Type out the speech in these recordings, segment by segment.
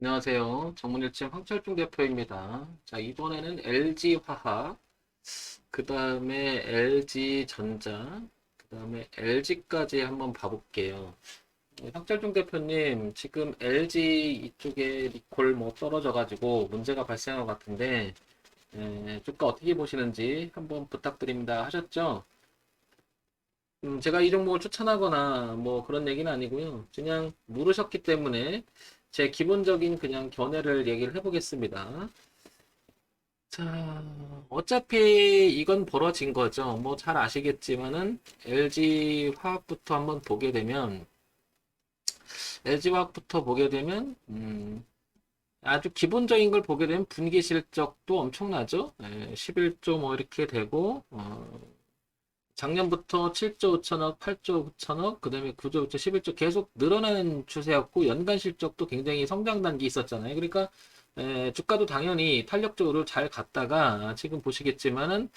안녕하세요. 정문일체 황철중 대표입니다. 자, 이번에는 LG화학, 그 다음에 LG전자, 그 다음에 LG까지 한번 봐볼게요. 황철중 대표님, 지금 LG 이쪽에 리콜 뭐 떨어져가지고 문제가 발생한 것 같은데, 주가 어떻게 보시는지 한번 부탁드립니다 하셨죠? 제가 이 종목을 추천하거나 뭐 그런 얘기는 아니고요. 그냥 물으셨기 때문에 제 기본적인 그냥 견해를 얘기를 해보겠습니다. 자, 어차피 이건 벌어진 거죠. 뭐 잘 아시겠지만은 LG 화학부터 한번 보게 되면 LG 화학부터 보게 되면 아주 기본적인 걸 보게 되면 분기 실적도 엄청나죠. 11조 뭐 이렇게 되고 작년부터 7조 5천억, 8조 9천억, 그 다음에 9조 5천, 11조 계속 늘어나는 추세였고, 연간 실적도 굉장히 성장 단기 있었잖아요. 그러니까, 주가도 당연히 탄력적으로 잘 갔다가, 지금 보시겠지만은,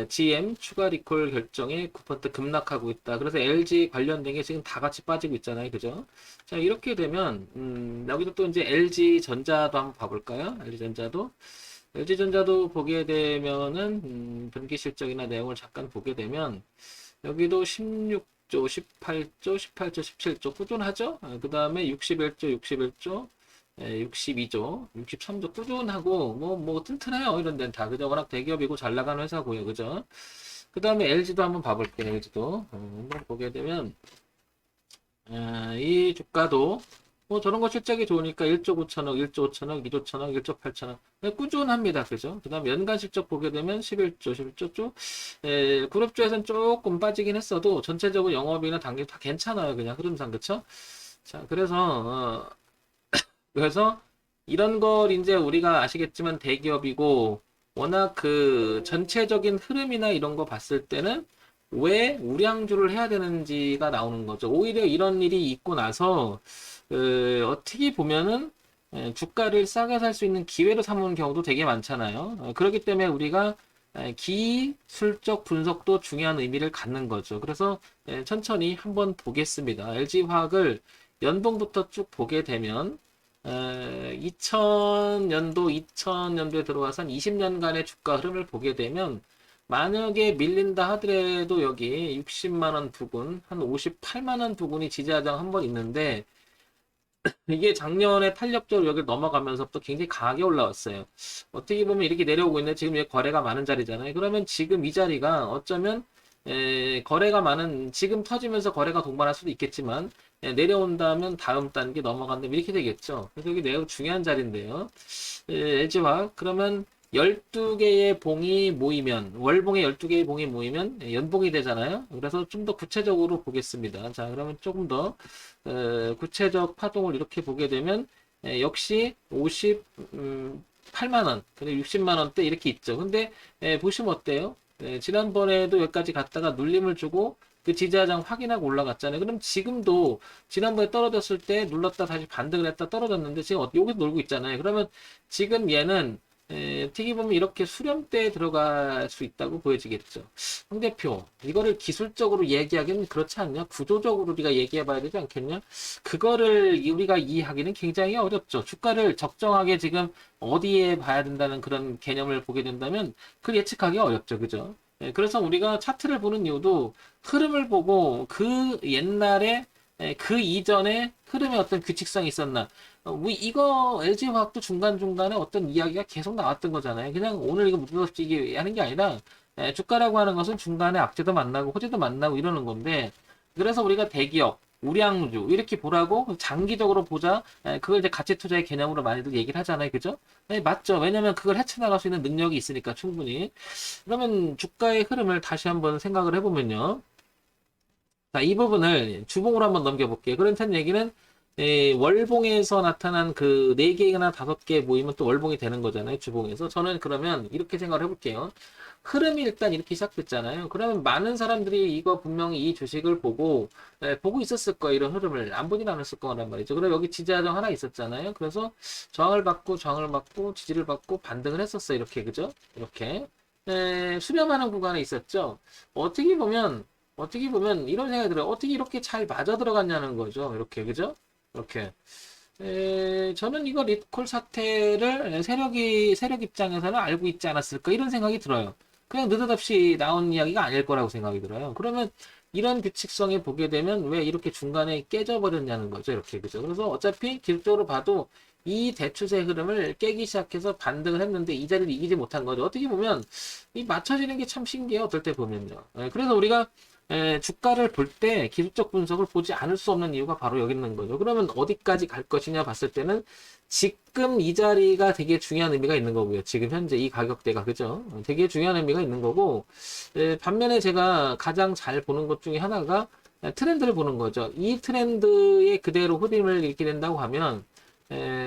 GM 추가 리콜 결정에 9% 급락하고 있다. 그래서 LG 관련된 게 지금 다 같이 빠지고 있잖아요. 그죠? 자, 이렇게 되면, 여기도 또 이제 LG 전자도 한번 봐볼까요? LG 전자도. LG전자도 보게 되면은 분기 실적이나 내용을 잠깐 보게 되면 여기도 16조, 18조, 18조, 17조 꾸준하죠? 그 다음에 61조, 61조, 62조, 63조 꾸준하고 뭐 튼튼해요. 이런 데는 다 그죠? 워낙 대기업이고 잘 나가는 회사고요. 그죠? 그 다음에 LG도 한번 봐볼게요. LG도 한번 보게 되면 이 주가도 뭐 저런 거 실적이 좋으니까 1조 9천억, 1조 5천억, 2조 천억, 1조 8천억 꾸준합니다. 그죠? 그 다음 연간 실적 보게 되면 11조, 11조 그룹주에서는 조금 빠지긴 했어도 전체적으로 영업이나 당기 다 괜찮아요. 그냥 흐름상 그쵸? 자, 그래서 이런 걸 이제 우리가 아시겠지만 대기업이고 워낙 그 전체적인 흐름이나 이런 거 봤을 때는 왜 우량주를 해야 되는지가 나오는 거죠. 오히려 이런 일이 있고 나서 어떻게 보면은 주가를 싸게 살 수 있는 기회로 삼는 경우도 되게 많잖아요. 그렇기 때문에 우리가 기술적 분석도 중요한 의미를 갖는 거죠. 그래서 천천히 한번 보겠습니다. LG화학을 연봉부터 쭉 보게 되면 2000년도에 들어와서 한 20년간의 주가 흐름을 보게 되면 만약에 밀린다 하더라도 여기 60만 원 부근, 한 58만 원 부근이 지지하장 한 번 있는데 이게 작년에 탄력적으로 여기를 넘어가면서부터 굉장히 강하게 올라왔어요. 어떻게 보면 이렇게 내려오고 있는데 지금 여기 거래가 많은 자리잖아요. 그러면 지금 이 자리가 어쩌면 거래가 많은 지금 터지면서 거래가 동반할 수도 있겠지만 내려온다면 다음 단계 넘어간다면 이렇게 되겠죠. 그래서 이게 매우 중요한 자리인데요. LG화학 그러면 12개의 봉이 모이면 월봉에 12개의 봉이 모이면 연봉이 되잖아요. 그래서 좀 더 구체적으로 보겠습니다. 자, 그러면 조금 더 구체적 파동을 이렇게 보게 되면 역시 58만 원, 그리고 60만 원대 이렇게 있죠. 근데 보시면 어때요? 지난번에도 여기까지 갔다가 눌림을 주고 그 지지하장 확인하고 올라갔잖아요. 그럼 지금도 지난번에 떨어졌을 때 눌렀다 다시 반등을 했다 떨어졌는데 지금 여기서 놀고 있잖아요. 그러면 지금 얘는 어떻게 보면 이렇게 수렴대에 들어갈 수 있다고 보여지겠죠. 황 대표, 이거를 기술적으로 얘기하기는 그렇지 않냐? 구조적으로 우리가 얘기해 봐야 되지 않겠냐? 그거를 우리가 이해하기는 굉장히 어렵죠. 주가를 적정하게 지금 어디에 봐야 된다는 그런 개념을 보게 된다면 그걸 예측하기 어렵죠. 그죠? 그래서 우리가 차트를 보는 이유도 흐름을 보고 그 옛날에 그 이전에 흐름에 어떤 규칙성이 있었나. 이거 LG화학도 중간중간에 어떤 이야기가 계속 나왔던 거잖아요. 그냥 오늘 이거 무섭지 하는 게 아니라 주가라고 하는 것은 중간에 악재도 만나고 호재도 만나고 이러는 건데 그래서 우리가 대기업, 우량주 이렇게 보라고 장기적으로 보자. 그걸 이제 가치 투자의 개념으로 많이들 얘기를 하잖아요. 그죠? 맞죠. 왜냐면 그걸 헤쳐나갈 수 있는 능력이 있으니까 충분히. 그러면 주가의 흐름을 다시 한번 생각을 해보면요. 자, 이 부분을 주봉으로 한번 넘겨볼게요. 그렇다는 얘기는 월봉에서 나타난 그 4개나 5개 모이면 또 월봉이 되는 거잖아요. 주봉에서. 저는 그러면 이렇게 생각을 해볼게요. 흐름이 일단 이렇게 시작됐잖아요. 그러면 많은 사람들이 이거 분명히 이 주식을 보고 있었을 거예요. 이런 흐름을. 안 보진 않았을 거란 말이죠. 그리고 여기 지지하정 하나 있었잖아요. 그래서 저항을 받고, 지지를 받고, 반등을 했었어요. 이렇게, 그죠? 이렇게. 수렴하는 구간에 있었죠. 어떻게 보면, 어떻게 보면 이런 생각이 들어요. 어떻게 이렇게 잘 맞아 들어갔냐는 거죠. 이렇게, 그죠? 이렇게. 저는 이거 리콜 사태를 세력 입장에서는 알고 있지 않았을까 이런 생각이 들어요. 그냥 느닷없이 나온 이야기가 아닐 거라고 생각이 들어요. 그러면 이런 규칙성에 보게 되면 왜 이렇게 중간에 깨져버렸냐는 거죠. 이렇게 그죠. 그래서 어차피 기술적으로 봐도 이 대추세 흐름을 깨기 시작해서 반등을 했는데 이 자리를 이기지 못한 거죠. 어떻게 보면 이 맞춰지는 게 참 신기해요. 어떨 때 보면요. 그래서 우리가 주가를 볼 때 기술적 분석을 보지 않을 수 없는 이유가 바로 여기 있는 거죠. 그러면 어디까지 갈 것이냐 봤을 때는 지금 이 자리가 되게 중요한 의미가 있는 거고요. 지금 현재 이 가격대가 그죠? 되게 중요한 의미가 있는 거고 반면에 제가 가장 잘 보는 것 중에 하나가 트렌드를 보는 거죠. 이 트렌드의 그대로 흐름을 읽게 된다고 하면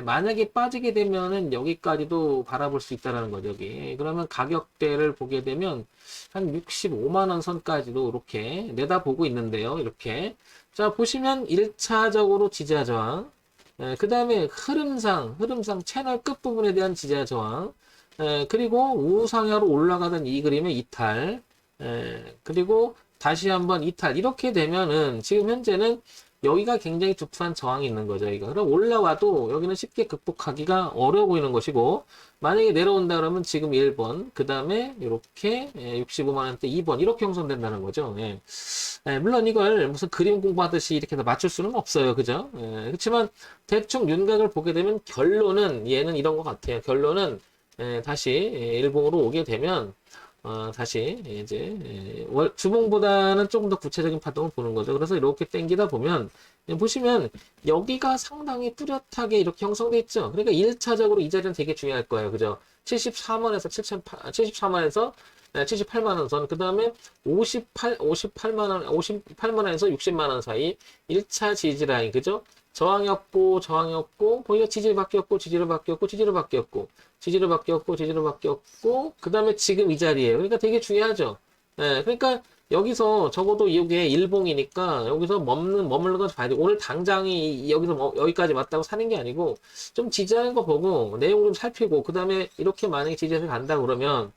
만약에 빠지게 되면은 여기까지도 바라볼 수 있다는 거죠. 여기. 그러면 가격대를 보게 되면 한 65만 원 선까지도 이렇게 내다보고 있는데요. 이렇게. 자, 보시면 1차적으로 지지와 저항. 그 다음에 흐름상 채널 끝부분에 대한 지지와 저항. 그리고 우상향으로 올라가던 이 그림의 이탈. 그리고 다시 한번 이탈. 이렇게 되면은 지금 현재는 여기가 굉장히 뚜렷한 저항이 있는 거죠. 이거. 그럼 올라와도 여기는 쉽게 극복하기가 어려워 보이는 것이고, 만약에 내려온다 그러면 지금 1번, 그 다음에 이렇게 65만원대 2번, 이렇게 형성된다는 거죠. 예. 물론 이걸 무슨 그림 공부하듯이 이렇게 맞출 수는 없어요. 그죠? 그렇지만 대충 윤곽을 보게 되면 결론은 얘는 이런 것 같아요. 결론은 다시 일봉으로 오게 되면 다시 이제 주봉보다는 조금 더 구체적인 파동을 보는 거죠. 그래서 이렇게 당기다 보면 보시면 여기가 상당히 뚜렷하게 이렇게 형성돼 있죠. 그러니까 1차적으로 이 자리는 되게 중요할 거예요. 그죠? 74만에서 74만에서 78만 원 선, 그 다음에 58만 원, 58만 원에서 60만 원 사이 1차 지지 라인, 그죠? 저항이었고, 보니까 지지를 바뀌었고, 지지를 바뀌었고, 지지를 바뀌었고, 지지를 바뀌었고, 지지를 바뀌었고, 그 다음에 지금 이 자리에요. 그러니까 되게 중요하죠. 그러니까 여기서 적어도 이게 일봉이니까 여기서 머물는 거 봐야 돼. 오늘 당장이 여기서 여기까지 맞다고 사는 게 아니고 좀 지지하는 거 보고 내용 좀 살피고 그 다음에 이렇게 만약에 지지해서 간다 그러면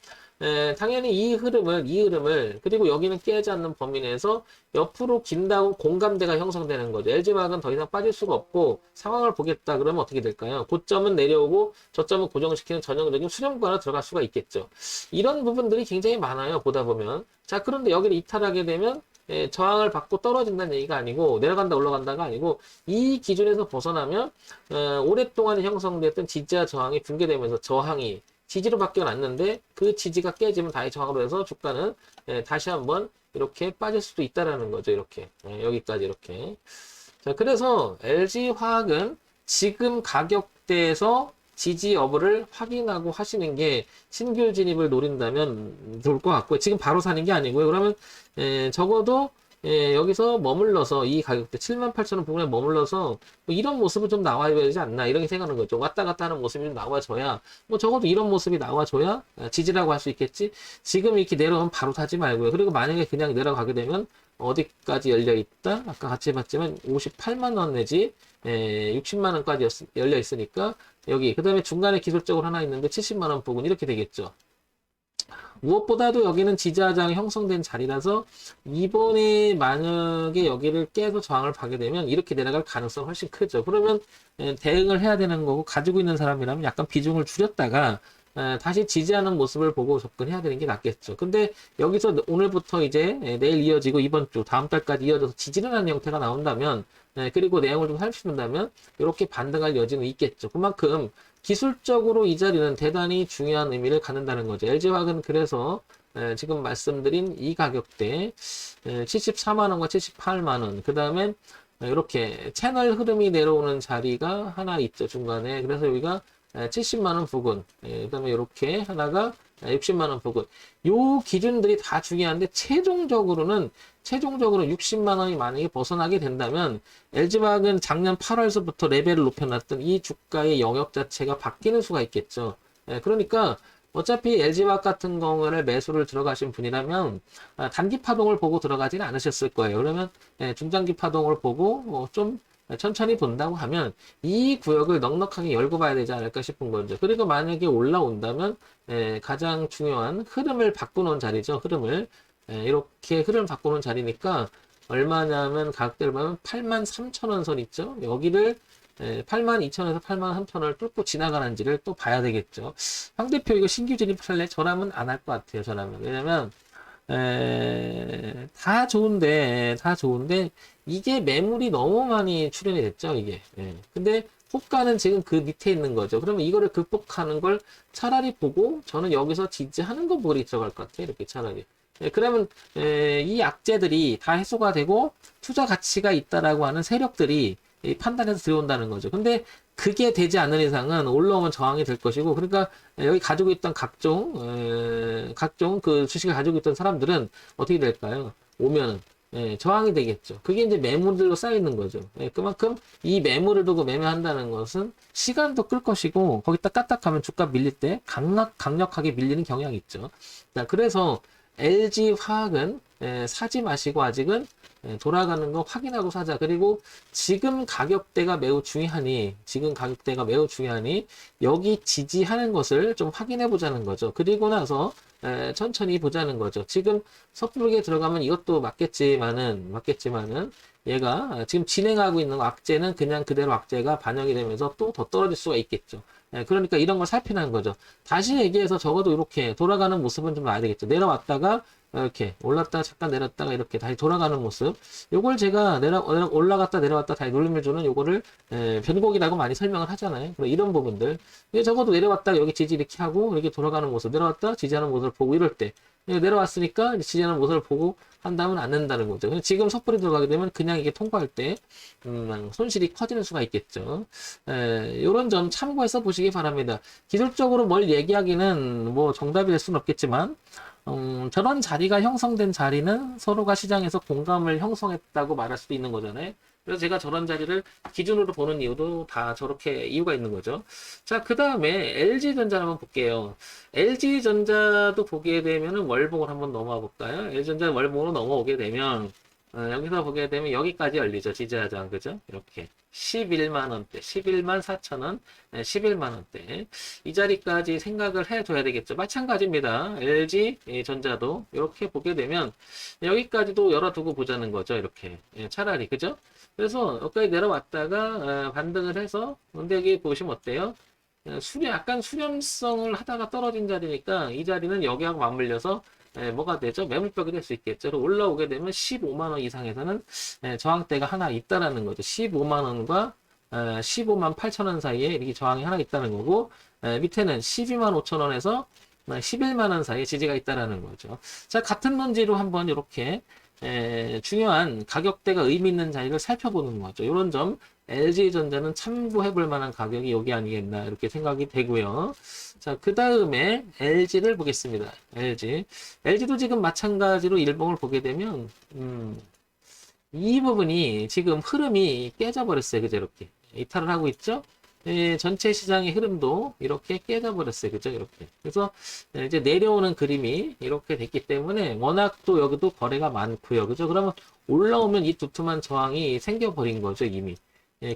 당연히 이 흐름을, 그리고 여기는 깨지 않는 범위 내에서 옆으로 긴다고 공감대가 형성되는 거죠. LG화학은 더 이상 빠질 수가 없고, 상황을 보겠다 그러면 어떻게 될까요? 고점은 내려오고, 저점은 고정시키는 전형적인 수렴구간으로 들어갈 수가 있겠죠. 이런 부분들이 굉장히 많아요, 보다 보면. 자, 그런데 여기를 이탈하게 되면, 저항을 받고 떨어진다는 얘기가 아니고, 내려간다, 올라간다가 아니고, 이 기준에서 벗어나면, 오랫동안 형성됐던 지지와 저항이 붕괴되면서 저항이 지지로 바뀌어놨는데 그 지지가 깨지면 다시 저항으로 해서 주가는 다시 한번 이렇게 빠질 수도 있다라는 거죠. 이렇게 여기까지 이렇게. 자, 그래서 LG화학은 지금 가격대에서 지지 여부를 확인하고 하시는 게 신규 진입을 노린다면 좋을 것 같고요. 지금 바로 사는 게 아니고요. 그러면 적어도 여기서 머물러서 이 가격대 78,000원 부분에 머물러서 뭐 이런 모습은 좀 나와야 되지 않나 이렇게 생각하는 거죠. 왔다 갔다 하는 모습이 좀 나와줘야 뭐 적어도 이런 모습이 나와줘야 지지라고 할 수 있겠지. 지금 이렇게 내려오면 바로 사지 말고요. 그리고 만약에 그냥 내려가게 되면 어디까지 열려 있다? 아까 같이 봤지만 58만 원 내지 60만 원까지 열려 있으니까 여기 그 다음에 중간에 기술적으로 하나 있는데 70만 원 부분 이렇게 되겠죠. 무엇보다도 여기는 지지하장이 형성된 자리라서 이번에 만약에 여기를 깨서 저항을 파게 되면 이렇게 내려갈 가능성이 훨씬 크죠. 그러면 대응을 해야 되는 거고 가지고 있는 사람이라면 약간 비중을 줄였다가 다시 지지하는 모습을 보고 접근해야 되는 게 낫겠죠. 근데 여기서 오늘부터 이제 내일 이어지고 이번 주 다음 달까지 이어져서 지지를 하는 형태가 나온다면 그리고 내용을 좀 살피신다면 이렇게 반등할 여지는 있겠죠. 그만큼 기술적으로 이 자리는 대단히 중요한 의미를 갖는다는 거죠. LG화학은 그래서 지금 말씀드린 이 가격대 74만원과 78만원 그 다음에 이렇게 채널 흐름이 내려오는 자리가 하나 있죠. 중간에. 그래서 여기가 70만원 부근 그 다음에 이렇게 하나가 60만원 부근 요 기준들이 다 중요한데 최종적으로는 60만원이 만약에 벗어나게 된다면 LG화학은 작년 8월서부터 레벨을 높여놨던 이 주가의 영역 자체가 바뀌는 수가 있겠죠. 그러니까 어차피 LG화학 같은 경우를 매수를 들어가신 분이라면 단기 파동을 보고 들어가지는 않으셨을 거예요. 그러면 중장기 파동을 보고 좀 천천히 본다고 하면 이 구역을 넉넉하게 열고 봐야 되지 않을까 싶은 거죠. 그리고 만약에 올라온다면 가장 중요한 흐름을 바꾸는 자리죠. 이렇게 흐름을 바꾸는 자리니까 얼마냐면 가격대를 보면 83,000원 선 있죠. 여기를 82,000에서 83,000을 뚫고 지나가는지를 또 봐야 되겠죠. 황 대표 이거 신규 진입할래? 저라면 안 할 것 같아요. 저라면. 왜냐면 다 좋은데 이게 매물이 너무 많이 출현이 됐죠, 이게. 근데 호가는 지금 그 밑에 있는 거죠. 그러면 이거를 극복하는 걸 차라리 보고 저는 여기서 지지하는 거 보리 들어갈 것 같아요. 이렇게 차라리. 그러면 이 악재들이 다 해소가 되고 투자 가치가 있다라고 하는 세력들이 판단해서 들어온다는 거죠. 근데 그게 되지 않는 이상은 올라오면 저항이 될 것이고, 그러니까 여기 가지고 있던 각종 그 주식을 가지고 있던 사람들은 어떻게 될까요? 오면은 저항이 되겠죠. 그게 이제 매물들로 쌓이는 거죠. 그만큼 이 매물을 두고 매매한다는 것은 시간도 끌 것이고, 거기다 까딱하면 주가 밀릴 때 강력하게 밀리는 경향이 있죠. 자, 그래서 LG 화학은 사지 마시고 아직은 돌아가는 거 확인하고 사자. 그리고 지금 가격대가 매우 중요하니 여기 지지하는 것을 좀 확인해 보자는 거죠. 그리고 나서 천천히 보자는 거죠. 지금 섣부르게 들어가면 이것도 맞겠지만은 얘가 지금 진행하고 있는 악재는 그냥 그대로 악재가 반영이 되면서 또 더 떨어질 수가 있겠죠. 그러니까 이런 걸 살피는 거죠. 다시 얘기해서 적어도 이렇게 돌아가는 모습은 좀 나야 되겠죠. 내려왔다가 이렇게 올랐다가 잠깐 내렸다가 이렇게 다시 돌아가는 모습. 요걸 제가 올라갔다 내려왔다 다시 눌림을 주는 요거를 변곡이라고 많이 설명을 하잖아요. 이런 부분들. 적어도 내려왔다가 여기 지지 이렇게 하고 이렇게 돌아가는 모습, 내려왔다 지지하는 모습을 보고 이럴 때 내려왔으니까 지지하는 모습을 보고 한다면 안 된다는 거죠. 지금 섣불리 들어가게 되면 그냥 이게 통과할 때 손실이 커지는 수가 있겠죠. 이런 점 참고해서 보시기 바랍니다. 기술적으로 뭘 얘기하기는 뭐 정답이 될 수는 없겠지만 저런 자리가 형성된 자리는 서로가 시장에서 공감을 형성했다고 말할 수도 있는 거잖아요. 그래서 제가 저런 자리를 기준으로 보는 이유도 다 저렇게 이유가 있는 거죠. 자, 그 다음에 LG전자 한번 볼게요. LG전자도 보게 되면은 월봉을 한번 넘어와 볼까요? LG전자 월봉으로 넘어오게 되면 여기서 보게 되면 여기까지 열리죠. 지지하장, 그죠? 이렇게 11만원대, 11만 4천원, 11만원대 이 자리까지 생각을 해둬야 되겠죠. 마찬가지입니다. LG전자도 이렇게 보게 되면 여기까지도 열어두고 보자는 거죠. 이렇게 차라리, 그죠? 그래서 여기까지 내려왔다가 반등을 해서, 근데 여기 보시면 어때요? 약간 수렴성을 하다가 떨어진 자리니까 이 자리는 여기하고 맞물려서 뭐가 되죠? 매물벽이 될 수 있겠죠. 올라오게 되면 15만원 이상에서는 저항대가 하나 있다라는 거죠. 15만원과 15만 8천원 사이에 이렇게 저항이 하나 있다는 거고, 밑에는 12만 5천원에서 11만원 사이에 지지가 있다라는 거죠. 자, 같은 논지로 한번 이렇게 중요한 가격대가 의미 있는 자리를 살펴보는 거죠. 이런 점 LG전자는 참고해 볼 만한 가격이 여기 아니겠나 이렇게 생각이 되고요. 자, 그 다음에 LG를 보겠습니다. LG도 지금 마찬가지로 일봉을 보게 되면 이 부분이 지금 흐름이 깨져버렸어요. 그죠? 이렇게 이탈을 하고 있죠. 전체 시장의 흐름도 이렇게 깨져버렸어요. 그죠? 이렇게. 그래서 이제 내려오는 그림이 이렇게 됐기 때문에 워낙 또 여기도 거래가 많고요. 그죠? 그러면 올라오면 이 두툼한 저항이 생겨버린 거죠. 이미.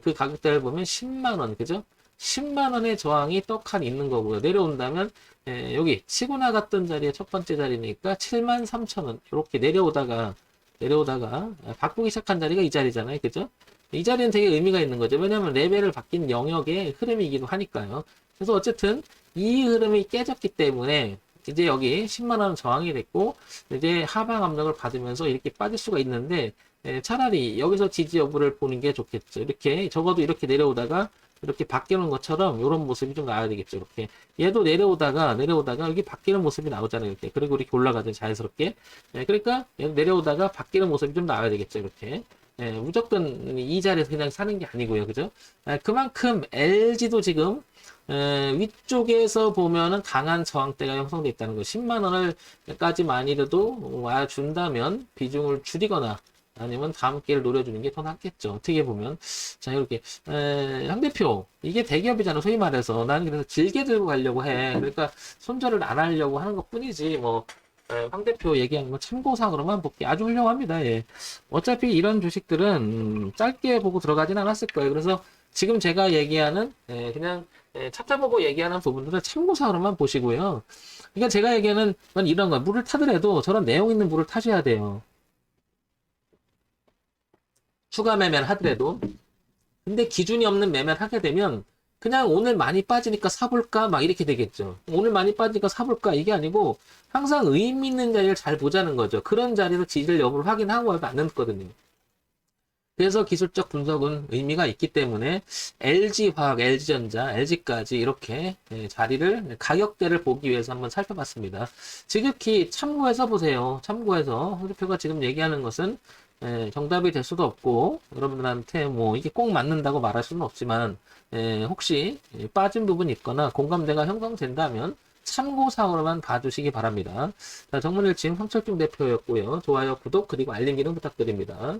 그 가격대를 보면 10만원. 그죠? 10만원의 저항이 떡하니 있는 거고요. 내려온다면 여기 치고 나갔던 자리의 첫 번째 자리니까 7만 3천원. 이렇게 내려오다가 바꾸기 시작한 자리가 이 자리잖아요. 그죠? 이 자리는 되게 의미가 있는 거죠. 왜냐하면 레벨을 바뀐 영역의 흐름이기도 하니까요. 그래서 어쨌든 이 흐름이 깨졌기 때문에 이제 여기 10만원 저항이 됐고 이제 하방 압력을 받으면서 이렇게 빠질 수가 있는데 차라리 여기서 지지 여부를 보는 게 좋겠죠. 이렇게 적어도 이렇게 내려오다가 이렇게 바뀌는 것처럼 이런 모습이 좀 나와야 되겠죠. 이렇게 얘도 내려오다가 여기 바뀌는 모습이 나오잖아요. 이렇게 그리고 이렇게 올라가죠. 자연스럽게. 그러니까 얘도 내려오다가 바뀌는 모습이 좀 나와야 되겠죠. 이렇게. 무조건 이 자리에서 그냥 사는 게 아니고요. 그죠? 그만큼 LG도 지금 위쪽에서 보면은 강한 저항대가 형성되어 있다는 거. 10만원을까지 만이라도 와준다면 비중을 줄이거나 아니면 다음 기회를 노려주는 게 더 낫겠죠. 어떻게 보면. 자, 이렇게. 황 대표, 이게 대기업이잖아. 소위 말해서. 나는 그래서 길게 들고 가려고 해. 그러니까 손절을 안 하려고 하는 것 뿐이지. 뭐, 황 대표 얘기하는 거 참고사항으로만 볼게. 아주 훌륭합니다. 예. 어차피 이런 주식들은 짧게 보고 들어가진 않았을 거예요. 그래서 지금 제가 얘기하는, 그냥 찾아보고 얘기하는 부분들은 참고사항으로만 보시고요. 그러니까 제가 얘기하는 건 이런 거. 물을 타더라도 저런 내용 있는 물을 타셔야 돼요. 추가 매매를 하더라도 근데 기준이 없는 매매를 하게 되면 그냥 오늘 많이 빠지니까 사볼까 막 이렇게 되겠죠. 오늘 많이 빠지니까 사볼까 이게 아니고 항상 의미 있는 자리를 잘 보자는 거죠. 그런 자리에서 지지를 여부를 확인하고 하면 안 늦거든요. 그래서 기술적 분석은 의미가 있기 때문에 LG화학, LG전자, LG까지 이렇게 자리를 가격대를 보기 위해서 한번 살펴봤습니다. 지극히 참고해서 보세요. 참고해서 홍준표가 지금 얘기하는 것은 정답이 될 수도 없고 여러분들한테 뭐 이게 꼭 맞는다고 말할 수는 없지만 혹시 빠진 부분이 있거나 공감대가 형성된다면 참고사항으로만 봐주시기 바랍니다. 자, 정문일침 황철중 대표였고요. 좋아요, 구독 그리고 알림 기능 부탁드립니다.